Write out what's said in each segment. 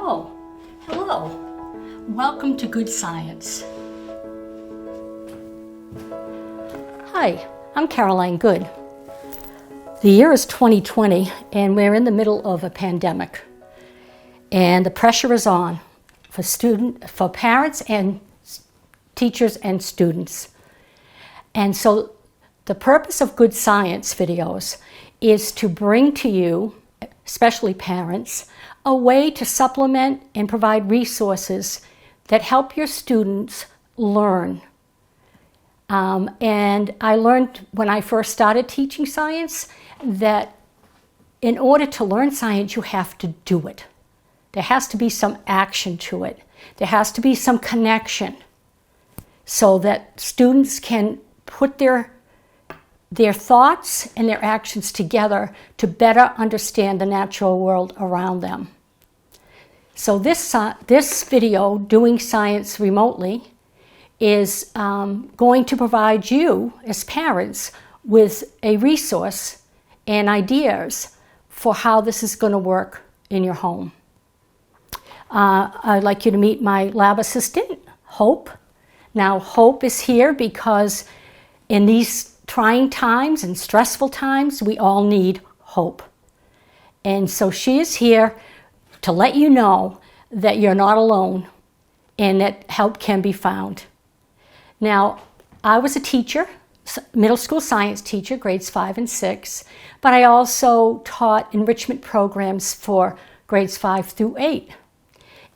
Oh, hello. Welcome to Good Science. Hi, I'm Caroline Goode. The year is 2020 and we're in the middle of a pandemic. And the pressure is on for parents and teachers and students. And so the purpose of Good Science videos is to bring to you, especially parents, a way to supplement and provide resources that help your students learn. And I learned when I first started teaching science that in order to learn science, you have to do it. There has to be some action to it. There has to be some connection so that students can put their thoughts and their actions together to better understand the natural world around them. So this video, Doing Science Remotely, is going to provide you as parents with a resource and ideas for how this is going to work in your home. I'd like you to meet my lab assistant, Hope. Now, Hope is here because in these trying times and stressful times, we all need hope. And so she is here to let you know that you're not alone and that help can be found. Now, I was a teacher, middle school science teacher, grades 5 and 6, but I also taught enrichment programs for grades 5 through 8.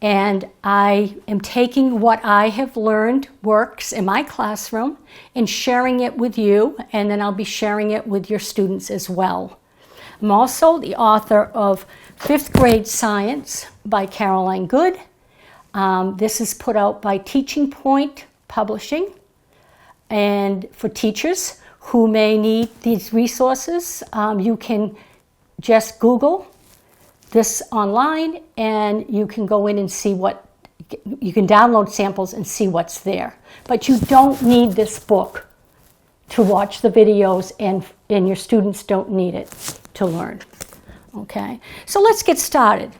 And I am taking what I have learned works in my classroom and sharing it with you, and then I'll be sharing it with your students as well. I'm also the author of 5th Grade Science by Caroline Goode. This is put out by Teaching Point Publishing. And for teachers who may need these resources, you can just Google this online and you can go in and see you can download samples and see what's there. But you don't need this book to watch the videos, and your students don't need it to learn. Okay, so let's get started.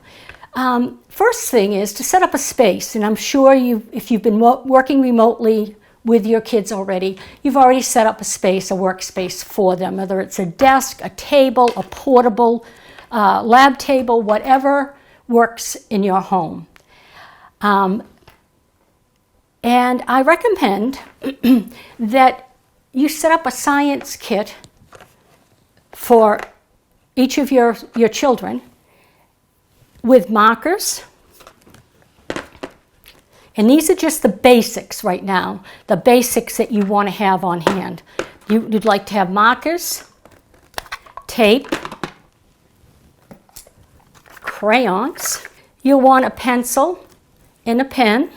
First thing is to set up a space, and I'm sure if you've been working remotely with your kids already, you've already set up a workspace for them, whether it's a desk, a table, a portable lab table, whatever works in your home. And I recommend that you set up a science kit for each of your children with markers. And these are just the basics right now, the basics that you want to have on hand. You'd like to have markers, tape, crayons. You'll want a pencil and a pen,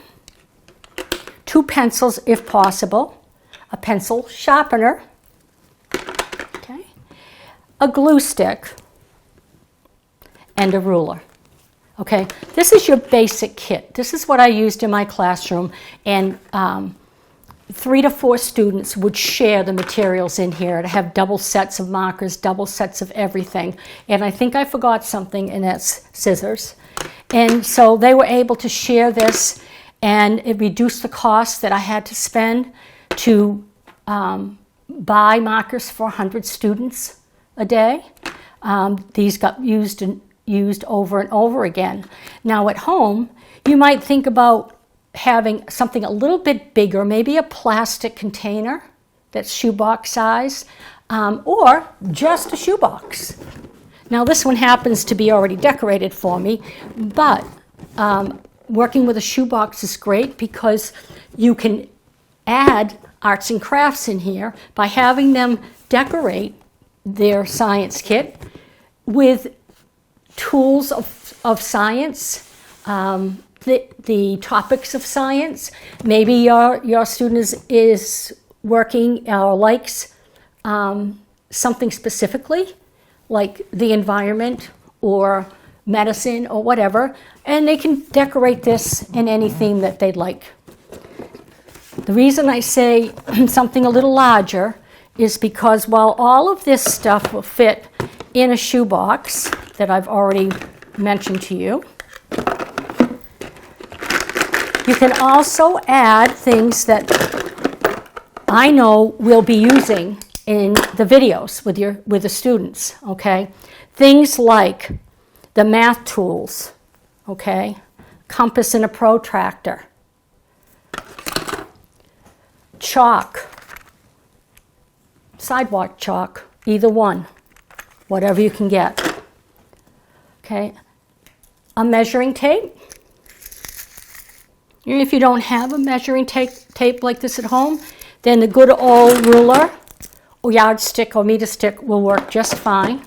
2 pencils if possible, a pencil sharpener, okay, a glue stick, and a ruler. Okay, this is your basic kit. This is what I used in my classroom, and 3 to 4 students would share the materials in here to have double sets of markers, double sets of everything. And I think I forgot something, and that's scissors. And so they were able to share this, and it reduced the cost that I had to spend to buy markers for 100 students a day. These got used over and over again. Now at home, you might think about having something a little bit bigger, maybe a plastic container that's shoebox size, or just a shoebox. Now this one happens to be already decorated for me, but working with a shoebox is great because you can add arts and crafts in here by having them decorate their science kit with tools of science, the topics of science. Maybe your student is working or likes something specifically, like the environment or medicine or whatever, and they can decorate this in any theme that they'd like. The reason I say something a little larger is because while all of this stuff will fit in a shoebox that I've already mentioned to you, You can also add things that I know we'll be using in the videos with the students, okay? Things like the math tools, okay? Compass and a protractor. Chalk. Sidewalk chalk, either one. Whatever you can get. Okay? A measuring tape. And if you don't have a measuring tape like this at home, then the good old ruler or yardstick or meter stick will work just fine.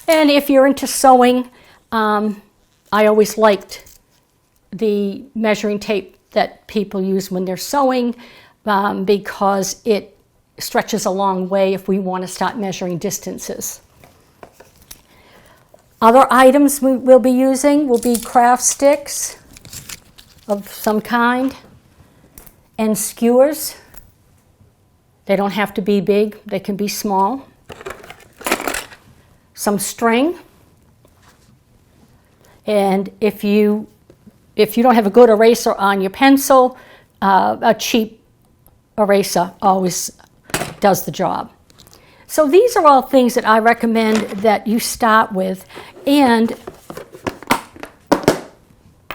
And if you're into sewing, I always liked the measuring tape that people use when they're sewing because it stretches a long way if we want to start measuring distances. Other items we'll be using will be craft sticks of some kind and skewers. They don't have to be big, they can be small. Some string. And if you don't have a good eraser on your pencil, a cheap eraser always does the job. So these are all things that I recommend that you start with, and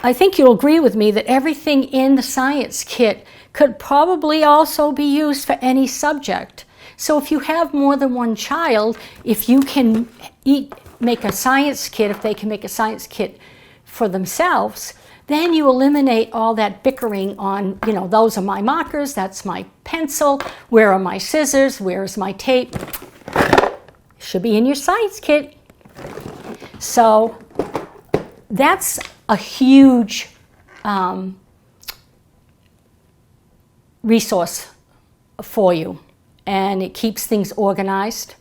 I think you'll agree with me that everything in the science kit could probably also be used for any subject. So if you have more than one child, if you can make a science kit, if they can make a science kit for themselves, then you eliminate all that bickering on, those are my markers, that's my pencil, where are my scissors, where's my tape? Should be in your science kit. So that's a huge resource for you, and it keeps things organized.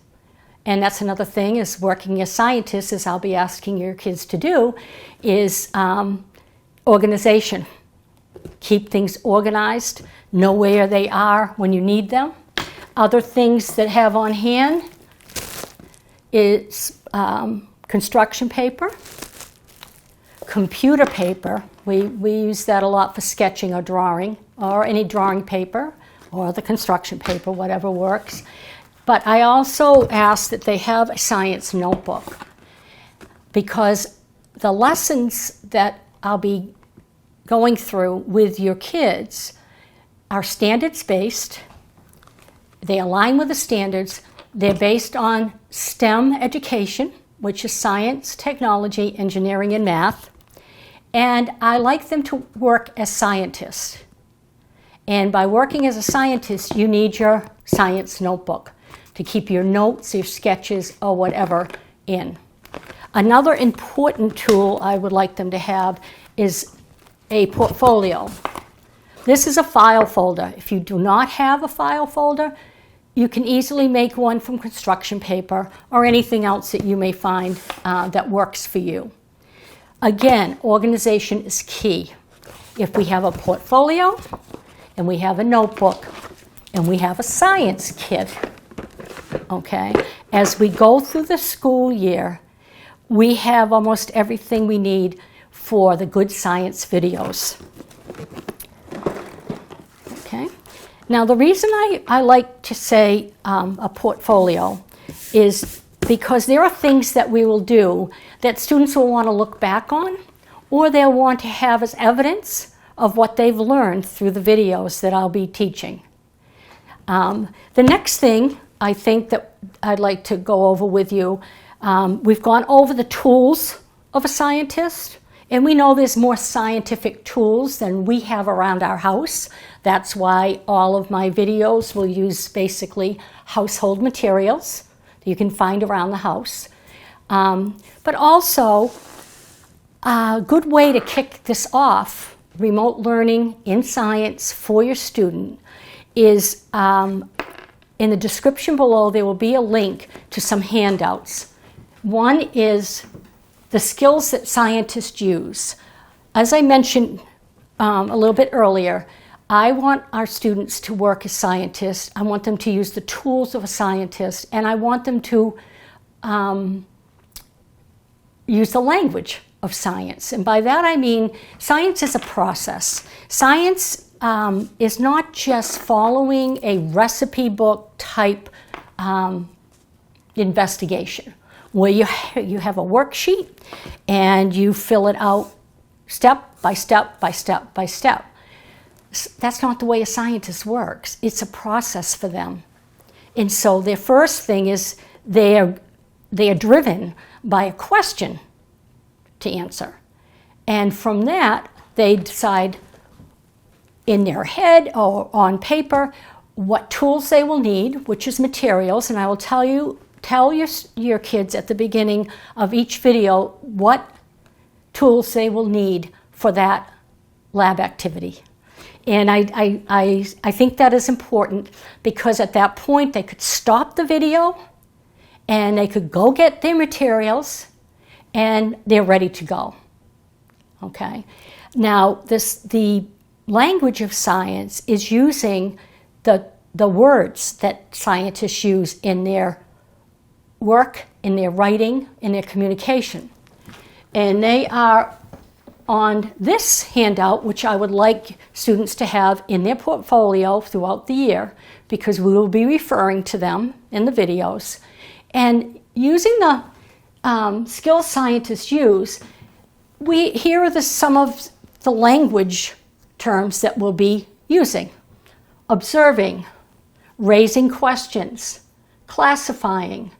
And that's another thing, is working as scientists, as I'll be asking your kids to do, is organization. Keep things organized, know where they are when you need them. Other things that have on hand is construction paper, computer paper. We use that a lot for sketching or drawing, or any drawing paper, or the construction paper, whatever works. But I also ask that they have a science notebook, because the lessons that I'll be going through with your kids are standards-based. They align with the standards. They're based on STEM education, which is science, technology, engineering, and math. And I like them to work as scientists. And by working as a scientist, you need your science notebook to keep your notes, your sketches, or whatever in. Another important tool I would like them to have is a portfolio. This is a file folder. If you do not have a file folder, you can easily make one from construction paper or anything else that you may find that works for you. Again, organization is key. If we have a portfolio, and we have a notebook, and we have a science kit, okay, as we go through the school year, we have almost everything we need for the good science videos. Okay. Now, the reason I like to say a portfolio is because there are things that we will do that students will want to look back on, or they'll want to have as evidence of what they've learned through the videos that I'll be teaching. The next thing I think that I'd like to go over with you, we've gone over the tools of a scientist, and we know there's more scientific tools than we have around our house. That's why all of my videos will use basically household materials that you can find around the house. But also, a good way to kick this off, remote learning in science for your student, is in the description below there will be a link to some handouts. One is the skills that scientists use. As I mentioned a little bit earlier, I want our students to work as scientists. I want them to use the tools of a scientist, and I want them to use the language of science. And by that I mean science is a process. Science is not just following a recipe book type investigation where you have a worksheet and you fill it out step by step by step by step. That's not the way a scientist works. It's a process for them. And so their first thing is they are driven by a question to answer. And from that, they decide in their head or on paper what tools they will need, which is materials. And I will tell your kids at the beginning of each video what tools they will need for that lab activity. And I think that is important because at that point they could stop the video and they could go get their materials and they're ready to go. Okay. Now the language of science is using the words that scientists use in their work, in their writing, in their communication. And they are on this handout, which I would like students to have in their portfolio throughout the year, because we will be referring to them in the videos. And using the skills scientists use, here are some of the language terms that we'll be using. Observing, raising questions, classifying,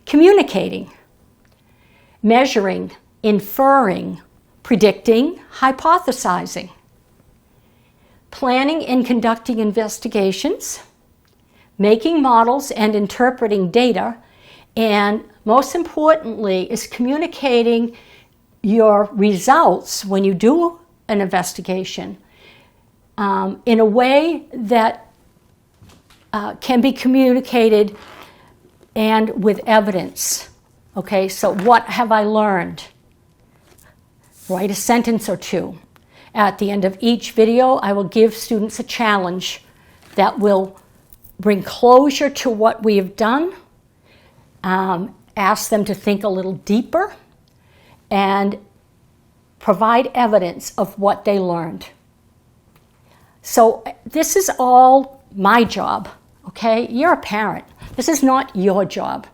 communicating, measuring, inferring, predicting, hypothesizing, planning and conducting investigations, making models and interpreting data, and most importantly is communicating your results when you do an investigation in a way that can be communicated and with evidence. Okay, so what have I learned? Write a sentence or two. At the end of each video, I will give students a challenge that will bring closure to what we have done, ask them to think a little deeper, and provide evidence of what they learned. So this is all my job, okay? You're a parent. This is not your job.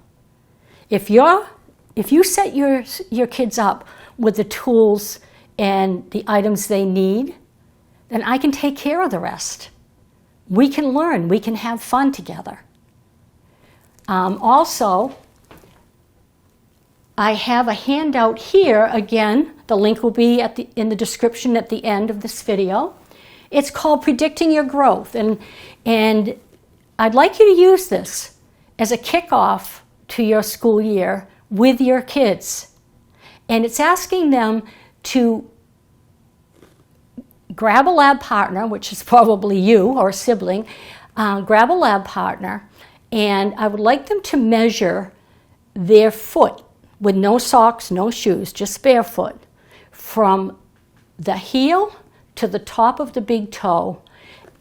If you set your kids up with the tools and the items they need, then I can take care of the rest. We can learn. We can have fun together. Also, I have a handout here. Again, the link will be in the description at the end of this video. It's called Predicting Your Growth. And I'd like you to use this as a kickoff to your school year with your kids. And it's asking them to grab a lab partner, which is probably you or a sibling, grab a lab partner, and I would like them to measure their foot with no socks, no shoes, just barefoot, from the heel to the top of the big toe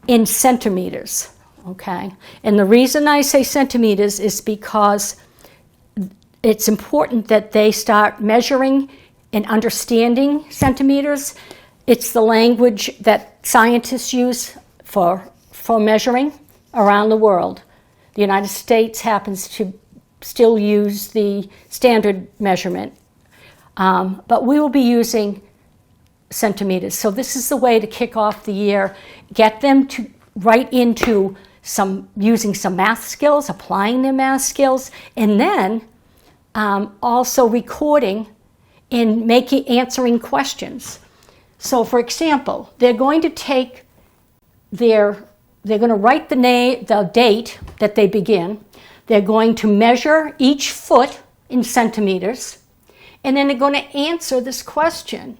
in centimeters, okay? And the reason I say centimeters is because it's important that they start measuring and understanding centimeters. It's the language that scientists use for measuring around the world. The United States happens to still use the standard measurement, but we will be using centimeters. So this is the way to kick off the year. Get them to right into using some math skills, applying their math skills, and then also recording and answering questions. So for example, they're going to take they're going to write the date that they begin. They're going to measure each foot in centimeters, and then they're going to answer this question.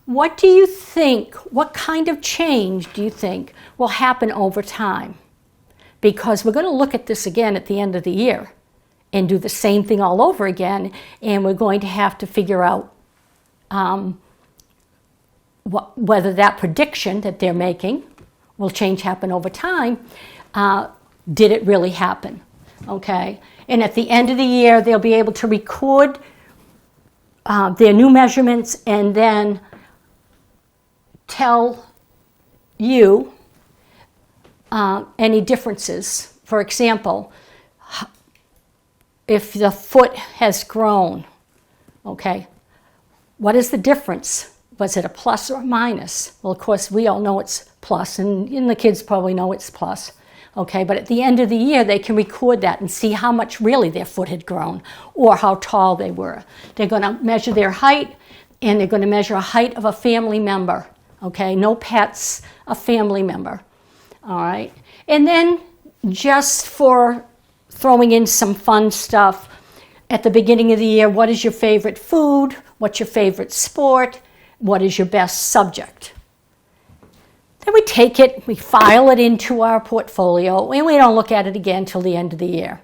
What do you think, what kind of change do you think will happen over time? Because we're going to look at this again at the end of the year and do the same thing all over again, and we're going to have to figure out whether that prediction that they're making, will change happen over time, did it really happen? Okay, and at the end of the year, they'll be able to record their new measurements and then tell you any differences. For example, if the foot has grown, okay, what is the difference? Was it a plus or a minus? Well, of course, we all know it's plus, and the kids probably know it's plus. Okay, but at the end of the year, they can record that and see how much really their foot had grown or how tall they were. They're going to measure their height, and they're going to measure a height of a family member. Okay, no pets, a family member. All right, and then just for throwing in some fun stuff, at the beginning of the year, what is your favorite food? What's your favorite sport? What is your best subject? Then we take it, we file it into our portfolio, and we don't look at it again till the end of the year.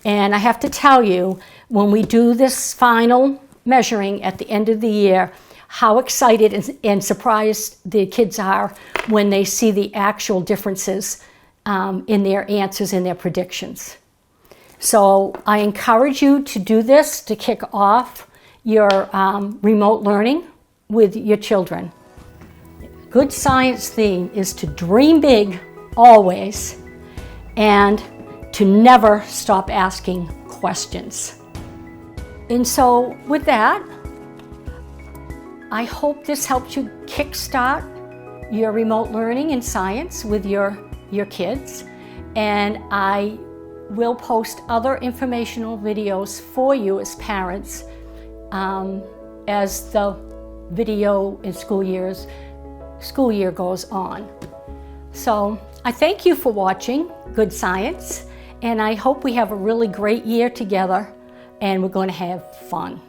And I have to tell you, when we do this final measuring at the end of the year, how excited and surprised the kids are when they see the actual differences in their answers and their predictions. So I encourage you to do this to kick off your remote learning with your children. Good science theme is to dream big always and to never stop asking questions. And so with that, I hope this helps you kickstart your remote learning in science with your kids. And I will post other informational videos for you as parents as the video in school year goes on. So I thank you for watching Good Science, and I hope we have a really great year together and we're going to have fun.